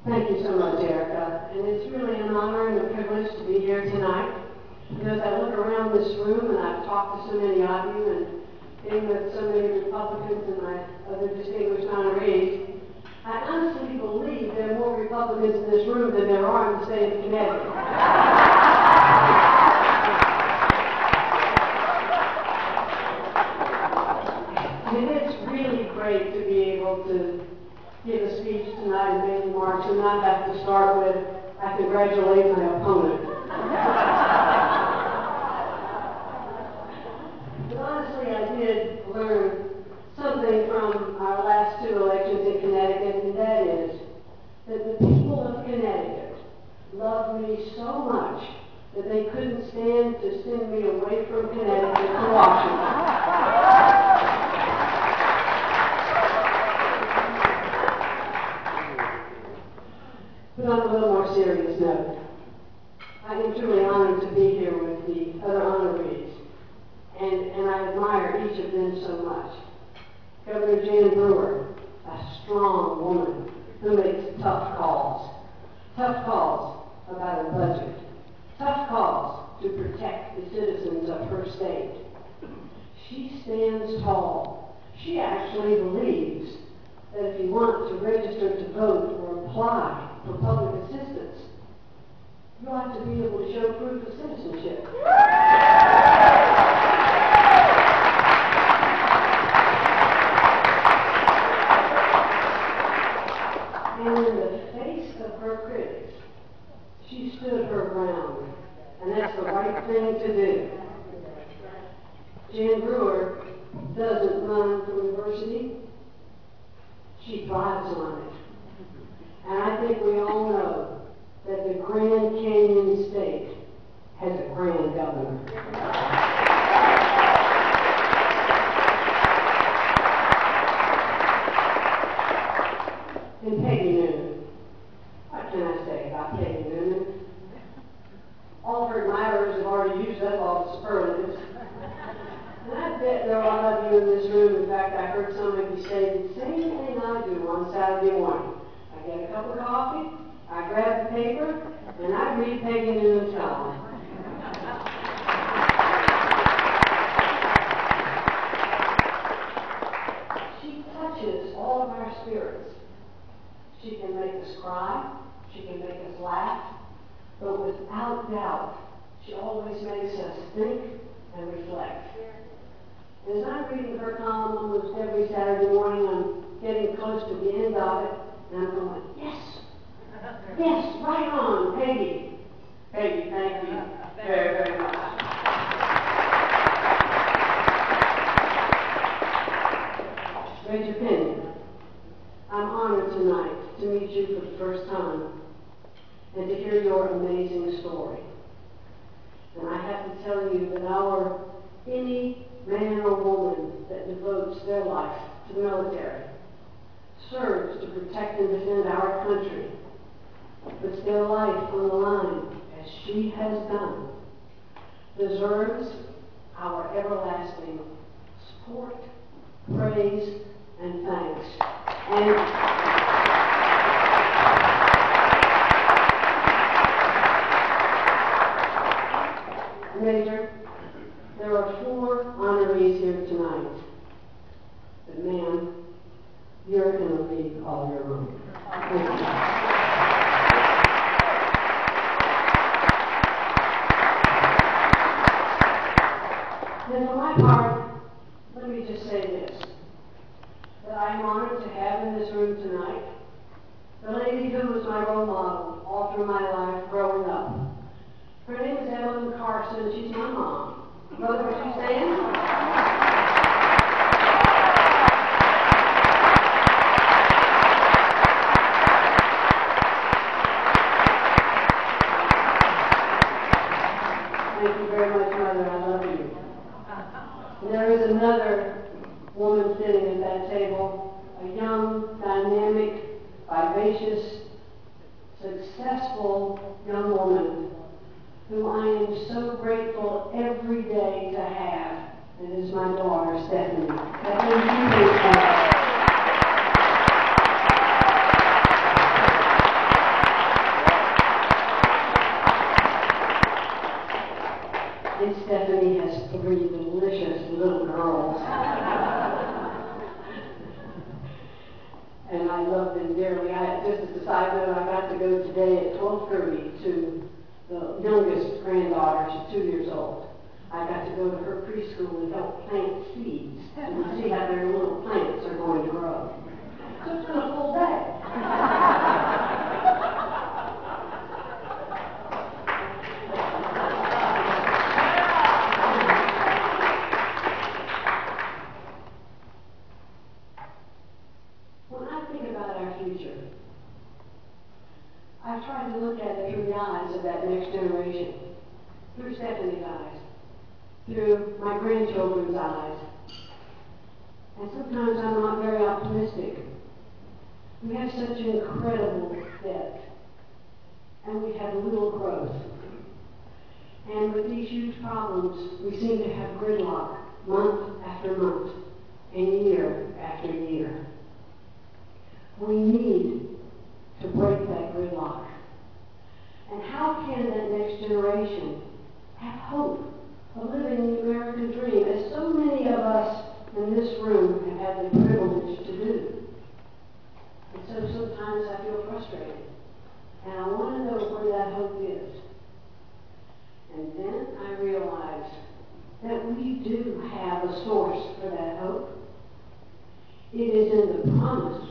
Thank you so much, Erica. And it's really an honor and a privilege to be here tonight. As I look around this room, and I've talked to so many of you, and being with so many Republicans and my other distinguished honorees, I honestly believe there are more Republicans in this room than there are in the state of Connecticut. And it's really great to be able to give a speech tonight in Bailey March and not have to start with, I congratulate my opponent. But honestly, I did learn something from our last two elections in Connecticut, and that is that the people of Connecticut loved me so much that they couldn't stand to send me away from Connecticut to Washington. But on a little more serious note, I am truly honored to be here with the other honorees, and I admire each of them so much. Governor Jan Brewer, a strong woman who makes tough calls about her budget, tough calls to protect the citizens of her state. She stands tall. She actually believes that if you want to register to vote or apply for public assistance, you ought to be able to show proof of citizenship. And in the face of her critics, she stood her ground, and that's the right thing to do. Jan Brewer doesn't run for university. She thrives on it. And I think we all know that the Grand Canyon State has a grand governor. And Peggy Noonan. What can I say about Peggy Noonan? All her admirers have already used up all the superlatives. And I bet there are a lot of you in this room, in fact, I heard some of you say the same thing I do on Saturday morning. I get a cup of coffee, I grab the paper, and I read Peggy Noonan's column. She touches all of our spirits. She can make us cry, she can make us laugh, but without doubt, she always makes us think and reflect. As I'm reading her column almost every Saturday morning, I'm getting close to the end of it, and I'm going, yes, right on, Peggy. Peggy, thank you very, very much. Major Penny, I'm honored tonight to meet you for the first time and to hear your amazing story. And I have to tell you that any man or woman that devotes their life to the military, serves to protect and defend our country, puts their life on the line as she has done, deserves our everlasting support, praise, and thanks. And Major, there are 4 honorees here tonight, but ma'am, you're in a league all your own. Thank you. And for my part, let me just say this, that I am honored to have in this room tonight the lady who was my role model all through my life growing up. Her name is Evelyn Carson. She's my mom. Mother, would you stand? Thank you very much, Mother. I love you. And there is another woman sitting at that table, a young, dynamic, vivacious, successful young woman who I am so grateful every day to have. It is my daughter, Stephanie. Stephanie, and I love them dearly. Just as a side note, I got to go today at 12:30 to the youngest granddaughter. She's 2 years old. I got to go to her preschool and help plant seeds and see how their little plants are going to grow. So it's been a full day. When I think about our future, I've tried to look at it through the eyes of that next generation, through Stephanie's eyes, through my grandchildren's eyes. And sometimes I'm not very optimistic. We have such incredible debt, and we have little growth. And with these huge problems, we seem to have gridlock month after month and year after year. We need to break that gridlock. And how can that next generation have hope of living the American dream, as so many of us in this room have had the privilege to do? And so sometimes I feel frustrated, and I want to know where that hope is. And then I realize that we do have a source for that hope. It is in the promise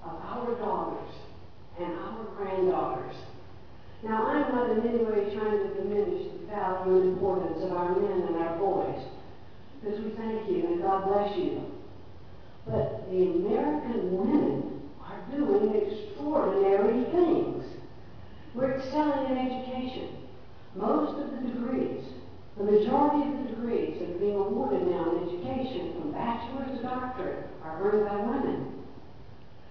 of our daughters and our granddaughters. Now, I'm not in any way trying to diminish the value and importance of our men and our boys, because we thank you and God bless you. But the American women are doing extraordinary things. We're excelling in education. Most of the degrees, the majority of the degrees that are being awarded now in education, from bachelor's to doctorate, are earned by women.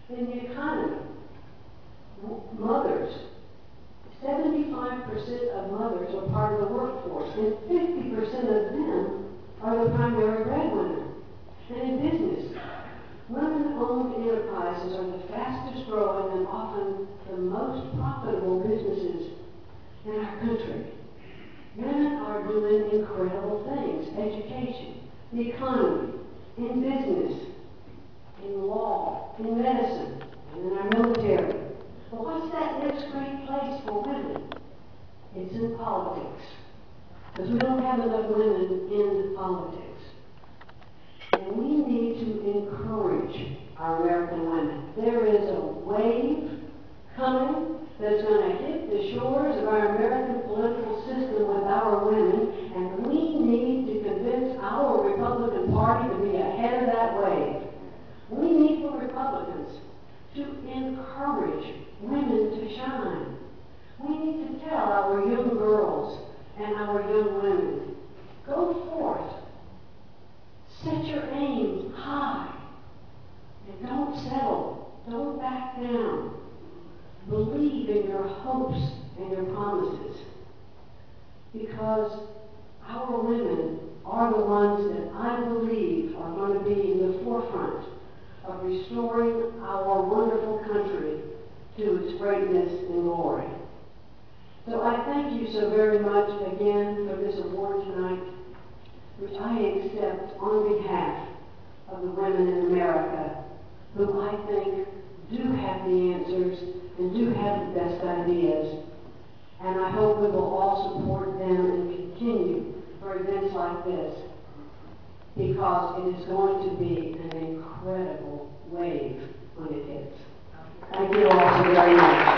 In the economy, mothers, 75% of mothers are part of the workforce, and 50% of them are the primary breadwinner. And in business, women-owned enterprises are the fastest growing and often the most profitable businesses in our country. Women are doing incredible things: education, the economy, in business, in law, in medicine, and in our military. But what's that next great place for women? It's in politics. Because we don't have enough women in politics. And we need to encourage our American women. There is a wave coming that's going to hit the shores of our American political system with our women, and we need to convince our Republican Party to be ahead of that wave. We need for Republicans to encourage women to shine. We need to tell our young girls and our young women, go forth, set your aim high, and don't settle, don't back down. Believe in your hopes and your promises, because our women are the ones that I believe are going to be in the forefront of restoring our wonderful country to its greatness and glory. So I thank you so very much again for this award tonight, which I accept on behalf of the women in America, who I think do have the answers and do have the best ideas. And I hope we will all support them and continue for events like this, because it is going to be an incredible wave when it hits. Thank you all so very much.